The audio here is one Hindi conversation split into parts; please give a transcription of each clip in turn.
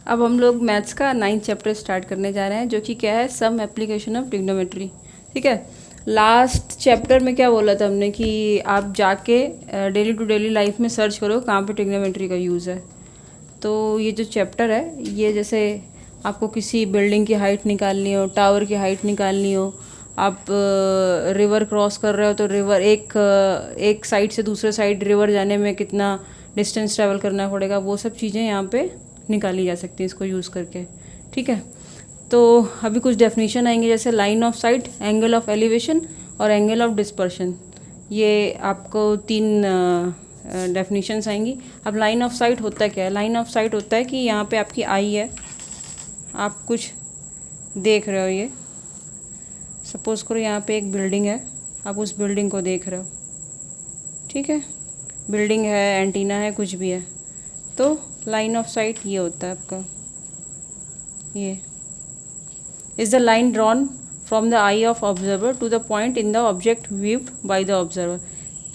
अब हम लोग मैथ्स का 9th चैप्टर स्टार्ट करने जा रहे हैं, जो कि क्या है, सम एप्लीकेशन ऑफ ट्रिग्नोमेट्री। ठीक है, लास्ट चैप्टर में क्या बोला था हमने कि आप जाके डेली टू डेली लाइफ में सर्च करो कहाँ पे ट्रिग्नोमेट्री का यूज़ है। तो ये जो चैप्टर है, ये जैसे आपको किसी बिल्डिंग की हाइट निकालनी हो, टावर की हाइट निकालनी हो, आप रिवर क्रॉस कर रहे हो तो रिवर एक साइड से दूसरे साइड रिवर जाने में कितना डिस्टेंस ट्रैवल करना पड़ेगा, वो सब चीज़ें यहाँ पे निकाली जा सकती हैं इसको यूज़ करके। ठीक है, तो अभी कुछ डेफिनेशन आएंगे, जैसे line of sight, angle of elevation और एंगल ऑफ डिस्पर्शन। ये आपको तीन डेफिनेशंस आएंगी। अब लाइन ऑफ साइट होता क्या है? लाइन ऑफ साइट होता है कि यहाँ पे आपकी आई है, आप कुछ देख रहे हो, ये सपोज़ करो यहाँ पे एक बिल्डिंग है, आप उस बिल्डिंग को देख रहे हो। ठीक है, बिल्डिंग है, एंटीना है, कुछ भी है, तो लाइन ऑफ साइट ये होता है आपका। ये is the line drawn from the eye of observer to the point in the object viewed by the observer.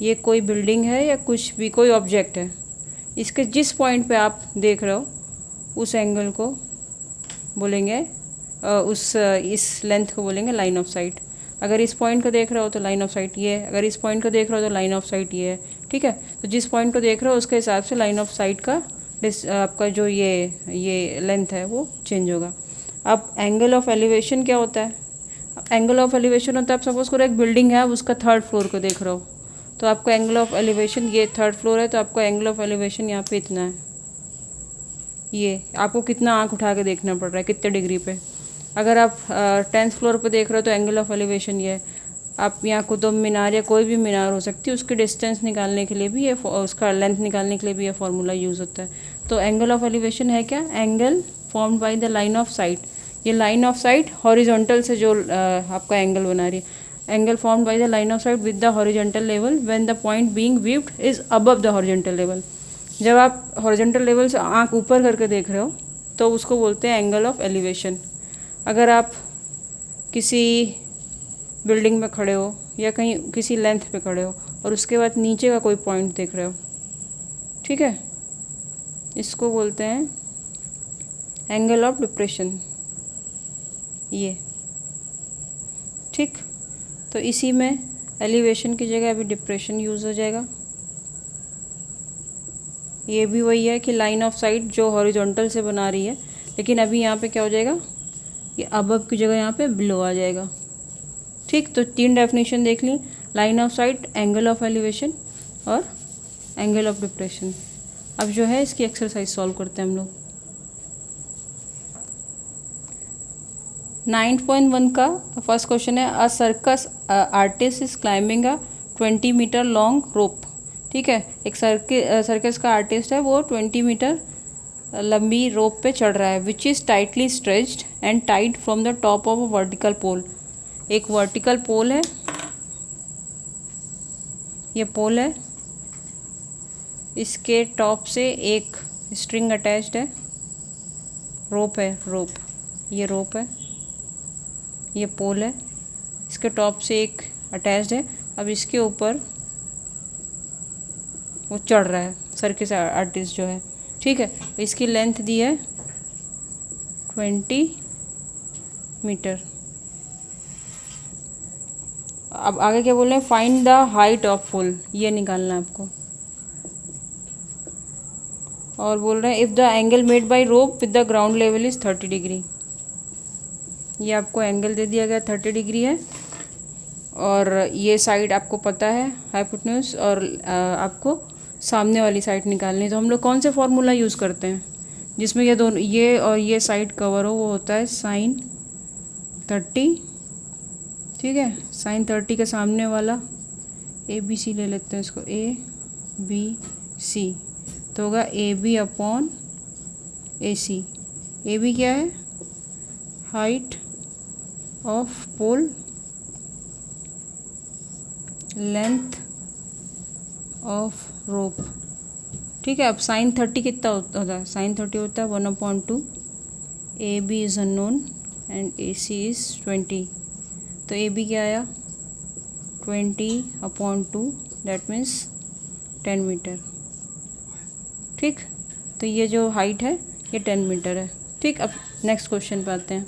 ये कोई बिल्डिंग है या कुछ भी, कोई ऑब्जेक्ट है, इसके जिस पॉइंट पे आप देख रहे हो उस एंगल को बोलेंगे इस लेंथ को बोलेंगे लाइन ऑफ साइट। अगर इस पॉइंट को देख रहे हो तो लाइन ऑफ साइट ये है, अगर इस पॉइंट को देख रहे हो तो लाइन ऑफ साइट ये है। ठीक है, तो जिस पॉइंट को देख रहे हो उसके हिसाब से लाइन ऑफ साइट का आपका जो ये लेंथ है वो चेंज होगा। अब एंगल ऑफ एलिवेशन क्या होता है? एंगल ऑफ एलिवेशन होता है, आप सपोज करो एक बिल्डिंग है, आप उसका थर्ड फ्लोर को देख रहे हो, तो आपका एंगल ऑफ एलिवेशन, ये थर्ड फ्लोर है तो आपका एंगल ऑफ एलिवेशन यहाँ पे इतना है। ये आपको कितना आँख उठा के देखना पड़ रहा है, कितने डिग्री पे। अगर आप 10th फ्लोर पे देख रहे हो तो एंगल ऑफ एलिवेशन ये है। आप यहाँ कुतुब मीनार या कोई भी मीनार हो सकती है, उसकी डिस्टेंस निकालने के लिए भी ये, उसका लेंथ निकालने के लिए भी ये फार्मूला यूज़ होता है। तो एंगल ऑफ एलिवेशन है क्या? Angle formed by the line of site. ये लाइन ऑफ साइट हॉरिजॉन्टल से जो आपका एंगल बना रही है, angle formed by the line of site with the horizontal level when the point being viewed is above the horizontal level. जब आप हॉरिजॉन्टल लेवल से आँख ऊपर करके देख रहे हो तो उसको बोलते हैं एंगल ऑफ एलिवेशन। अगर आप किसी बिल्डिंग में खड़े हो या कहीं किसी लेंथ पे खड़े हो और उसके बाद नीचे का कोई पॉइंट देख रहे हो, ठीक है, इसको बोलते हैं एंगल ऑफ डिप्रेशन। ये ठीक, तो इसी में एलिवेशन की जगह अभी डिप्रेशन यूज़ हो जाएगा। ये भी वही है कि लाइन ऑफ साइट जो हॉरिजॉन्टल से बना रही है, लेकिन अभी यहाँ पे क्या हो जाएगा, ये अबव की जगह यहाँ पे बिलो आ जाएगा। ठीक, तो तीन डेफिनेशन देख ली, line of sight, angle of elevation और एंगल ऑफ डिप्रेशन। अब जो है इसकी एक्सरसाइज सॉल्व करते हैं हम लोग। 9.1 का फर्स्ट क्वेश्चन है, a circus artist is climbing a 20 metre long rope. ठीक है, एक सर्कस का आर्टिस्ट है, वो 20 मीटर लंबी रोप पे चढ़ रहा है, which is tightly stretched and tied from the top of a vertical pole. एक वर्टिकल पोल है, ये पोल है, इसके टॉप से एक स्ट्रिंग अटैच्ड है, रोप है, रोप, ये रोप है, ये पोल है, इसके टॉप से एक अटैच्ड है। अब इसके ऊपर वो चढ़ रहा है सर्कस आर्टिस्ट जो है। ठीक है, इसकी लेंथ दी है 20 मीटर। अब आगे क्या बोल रहे हैं, फाइंड द हाइट ऑफ पोल, ये निकालना है आपको। और बोल रहे हैं if the angle made by rope with the ground level is 30 degree. ये आपको एंगल दे दिया गया 30 डिग्री है, और ये साइड आपको पता है हाइपोटेन्यूज, और आपको सामने वाली साइड निकालनी है। तो हम लोग कौन से फॉर्मूला यूज़ करते हैं जिसमें ये दोनों, ये और ये साइड कवर हो, वो होता है sin 30। ठीक है, sin 30 के सामने वाला ABC ले लेते हैं, इसको ABC, तो होगा AB अपॉन AC। AB क्या है? Height of pole, length of rope. ठीक है, अब sin 30 कितना होता है? sin 30 होता है 1/2, AB is unknown and AC is 20। तो AB क्या आया? 20/2, दैट मीन्स 10 मीटर। ठीक, तो ये जो हाइट है ये 10 मीटर है। ठीक, अब नेक्स्ट क्वेश्चन पे आते हैं।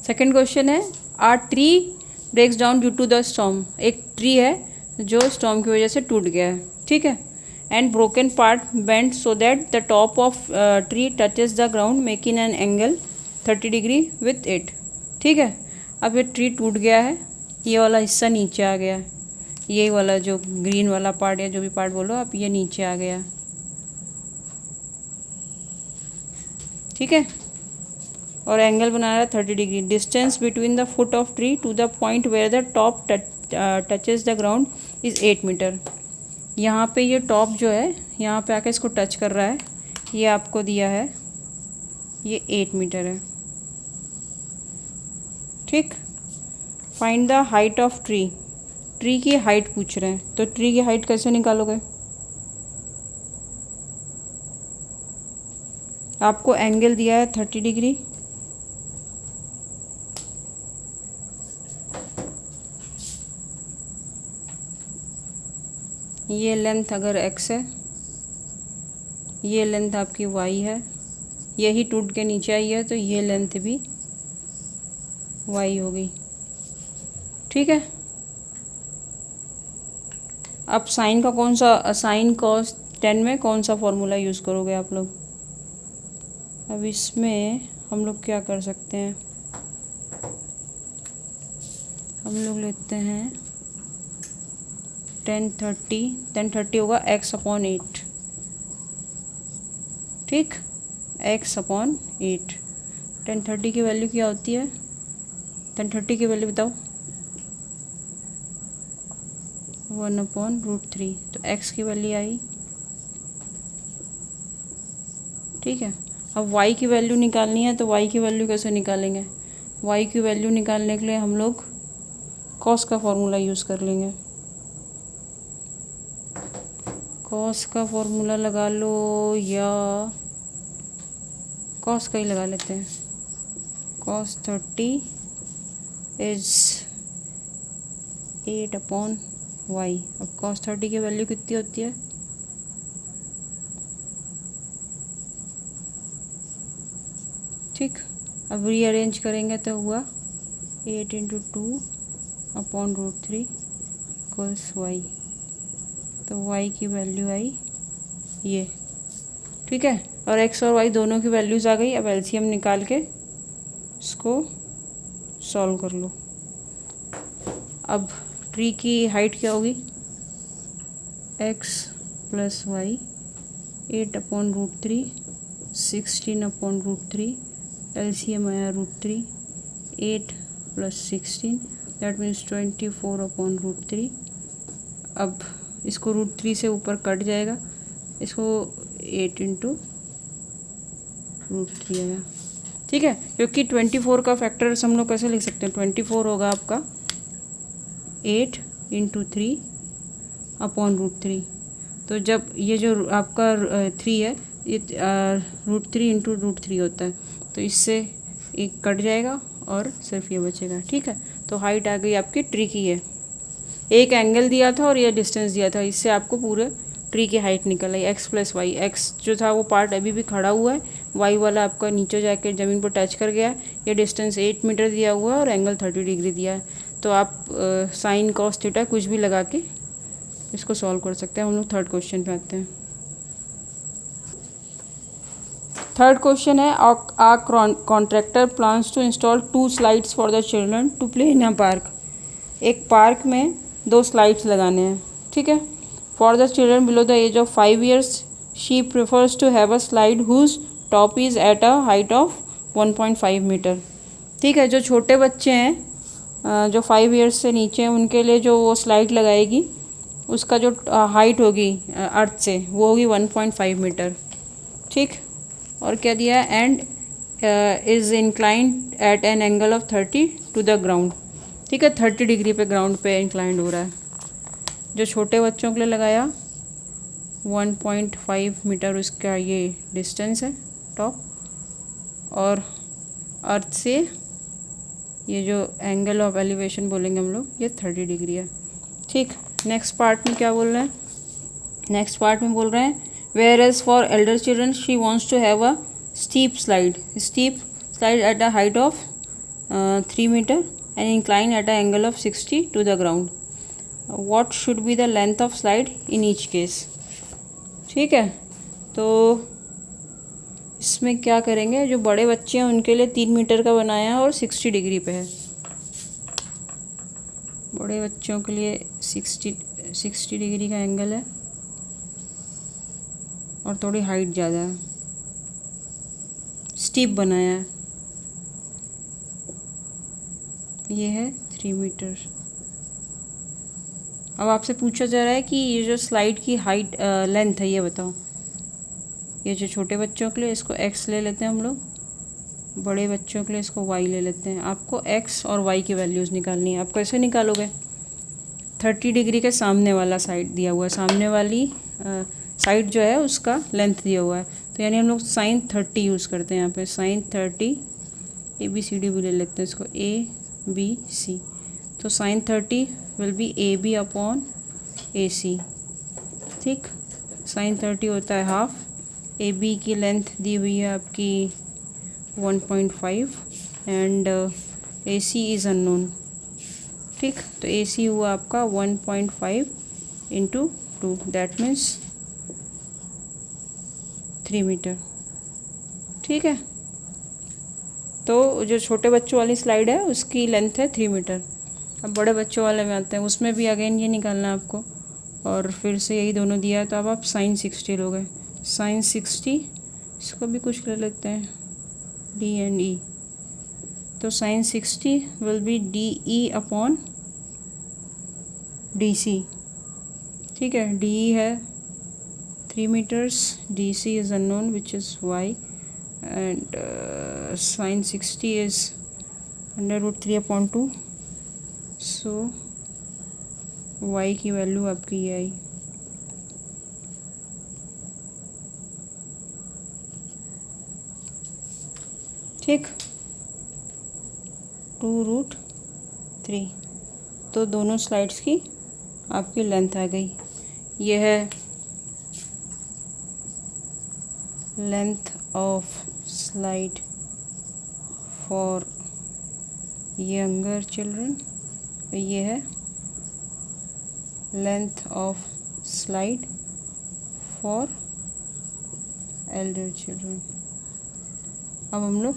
सेकंड क्वेश्चन है, are tree breaks down due to the storm. एक ट्री है जो स्टॉर्म की वजह से टूट गया है, ठीक है, and broken part bend so that the top of tree touches the ground making an angle 30 degree with it. ठीक है, अब ये ट्री टूट गया है, ये वाला हिस्सा नीचे आ गया है, ये वाला जो ग्रीन वाला पार्ट या जो भी पार्ट बोलो आप, ये नीचे आ गया, ठीक है, और एंगल बना रहा है 30 डिग्री। Distance between the foot of tree to the point where the top touches the ground is 8 metre. यहाँ पे ये टॉप जो है यहाँ पे आके इसको टच कर रहा है, ये आपको दिया है, ये 8 मीटर है। ठीक, find the height of tree. Tree की हाइट पूछ रहे हैं, तो ट्री की हाइट कैसे निकालोगे? आपको एंगल दिया है 30 डिग्री, ये लेंथ अगर x है, ये लेंथ आपकी y है, यही टूट के नीचे आई है तो ये लेंथ भी y होगी। ठीक है, अब साइन का कौन सा, साइन cos 10 में कौन सा फॉर्मूला यूज़ करोगे आप लोग? अब इसमें हम लोग क्या कर सकते हैं, हम लोग लेते हैं 10 होगा x/8। ठीक, x/8। 10 की वैल्यू क्या होती है? 10 की वैल्यू बताओ। 1/√3, तो x की वैल्यू आई। ठीक है, अब y की वैल्यू निकालनी है, तो y की वैल्यू कैसे निकालेंगे? y की वैल्यू निकालने के लिए हम लोग cos का फॉर्मूला यूज़ कर लेंगे। cos का फॉर्मूला लगा लो, या cos का ही लगा लेते हैं। cos 30 is 8/y। अब cos 30 की वैल्यू कितनी होती है? ठीक, अब रीअरेंज करेंगे तो हुआ 8 × 2/√3 = y, तो y की वैल्यू आई ये। ठीक है, और x और y दोनों की वैल्यूज़ आ गई। अब एलसीएम निकाल के इसको सॉल्व कर लो। अब ट्री की हाइट क्या होगी? x + y 8/√3 16/√3, एलसीएम आया √3, 8 + 16 दैट मीन्स 24/√3। अब इसको √3 से ऊपर कट जाएगा, इसको 8 × √3 आया। ठीक है, क्योंकि 24 का फैक्टर्स हम लोग कैसे लिख सकते हैं? 24 होगा आपका 8 × 3/√3। तो जब ये जो आपका 3 है, ये √3 × √3 होता है, तो इससे एक कट जाएगा और सिर्फ ये बचेगा। ठीक है, तो हाइट आ गई आपकी ट्री की है। एक एंगल दिया था और ये डिस्टेंस दिया था, इससे आपको पूरे ट्री की हाइट निकल आई। x + y, x जो था वो पार्ट अभी भी खड़ा हुआ है, y वाला आपका नीचे जाके ज़मीन पर टच कर गया है। ये डिस्टेंस 8 मीटर दिया हुआ है और एंगल 30 डिग्री दिया है। तो आप साइन cos थीटा कुछ भी लगा के इसको सॉल्व कर सकते हैं। हम लोग थर्ड क्वेश्चन पे आते हैं। थर्ड क्वेश्चन है, a contractor plans to install 2 slides for the children to play in a park. एक पार्क में 2 स्लाइड्स लगाने हैं। ठीक है, for the children below the age of 5 years she prefers to have a slide whose top is at a height of 1.5 metre. ठीक है, जो छोटे बच्चे हैं जो 5 years से नीचे हैं, उनके लिए जो वो स्लाइड लगाएगी उसका जो हाइट होगी अर्थ से वो होगी 1.5 मीटर। ठीक, और क्या दिया है? And is inclined at an angle of 30 to the ground. ठीक है, 30 डिग्री पे ग्राउंड पे इंक्लाइंड हो रहा है। जो छोटे बच्चों के लिए लगाया 1.5 मीटर उसका ये डिस्टेंस है टॉप, और अर्थ से ये जो एंगल ऑफ एलिवेशन बोलेंगे हम लोग, ये 30 डिग्री है। ठीक, नेक्स्ट पार्ट में क्या बोल रहे हैं? नेक्स्ट पार्ट में बोल रहे हैं whereas for elder children she wants to have a steep slide at a height of 3 metre and incline at a angle of 60 to the ground. What should be the length of slide in each case. ठीक है, तो इसमें क्या करेंगे, जो बड़े बच्चे हैं उनके लिए 3 मीटर का बनाया है और 60 डिग्री पे है. बड़े बच्चों के लिए 60 डिग्री का एंगल है और थोड़ी हाइट ज़्यादा है. स्टीप बनाया है, ये है 3 मीटर. अब आपसे पूछा जा रहा है कि ये जो स्लाइड की हाइट लेंथ है ये बताओ. ये जो छोटे बच्चों के लिए इसको x ले लेते हैं हम लोग, बड़े बच्चों के लिए इसको y ले लेते हैं. आपको x और y की वैल्यूज़ निकालनी है. आप कैसे निकालोगे, 30 डिग्री के सामने वाला साइड दिया हुआ है, सामने वाली साइड जो है उसका लेंथ दिया हुआ है, तो यानी हम लोग sin 30 यूज़ करते हैं यहाँ पे. sin 30 ABCD भी ले लेते हैं इसको, ABC. तो sin 30 will be AB upon AC. ठीक, sin 30 होता है हाफ. AB की लेंथ दी हुई है आपकी 1.5 एंड AC इज़ अननोन. ठीक, तो AC हुआ आपका 1.5 इंटू 2 दैट मीन्स 3 मीटर. ठीक है, तो जो छोटे बच्चों वाली स्लाइड है उसकी लेंथ है 3 मीटर. अब बड़े बच्चों वाले में आते हैं, उसमें भी अगेन ये निकालना है आपको, और फिर से यही दोनों दिया है. तो अब आप sin 60 लोगे. sin 60 इसको भी कुछ ले लेते हैं D एंड E. तो sin 60 will be DE upon DC. ठीक है, DE है 3 meters, DC is unknown which is y, and sin 60 is under root 3 upon 2. So y की वैल्यू आपकी ये आई. ठीक, 2√3. तो दोनों स्लाइड्स की आपकी लेंथ आ गई. ये है length of slide for younger children. ये है length of slide for elder children. अब हम लोग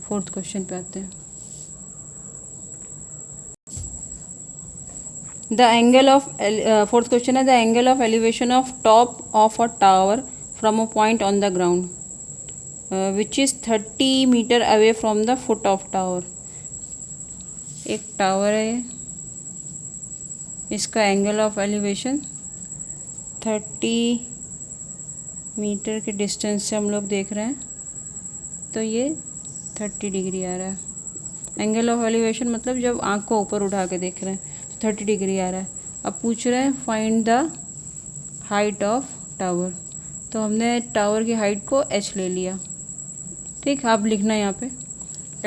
4th क्वेश्चन पे आते हैं. The angle of 4th question है the angle of elevation of top of a tower from a point on the ground which is 30 metre away from the foot of tower. एक टावर है ये, इसका एंगल ऑफ एलिवेशन 30 मीटर के डिस्टेंस से हम लोग देख रहे हैं, तो ये 30 डिग्री आ रहा है. एंगल ऑफ एलिवेशन मतलब जब आँख को ऊपर उठा के देख रहे हैं तो 30 डिग्री आ रहा है. अब पूछ रहे हैं find the height of tower. तो हमने टावर की हाइट को h ले लिया. ठीक, आप लिखना है यहाँ पे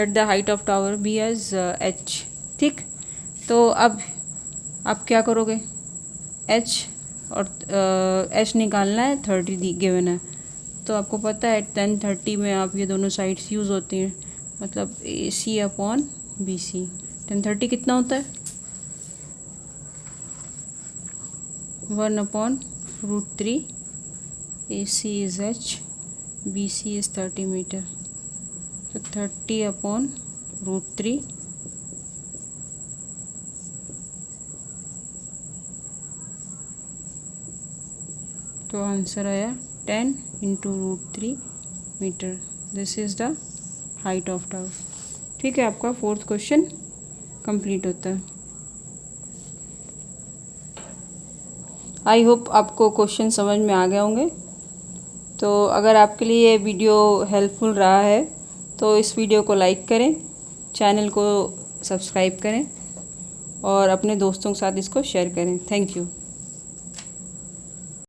at the height of tower be as h. ठीक, तो अब आप क्या करोगे, h और h निकालना है, 30 गिवन है. तो आपको पता है 10-30 में आप ये दोनों साइड्स यूज़ होती हैं, मतलब AC अपॉन BC. 10-30 कितना होता है, 1/√3. AC is h, BC is 30 metre. तो 30/√3 तो आंसर आया 10 × √3 metre. This is the height of tower. ठीक है, आपका 4th क्वेश्चन कंप्लीट होता है. आई होप आपको क्वेश्चन समझ में आ गए होंगे. तो अगर आपके लिए ये वीडियो हेल्पफुल रहा है तो इस वीडियो को लाइक करें, चैनल को सब्सक्राइब करें और अपने दोस्तों के साथ इसको शेयर करें. Thank you.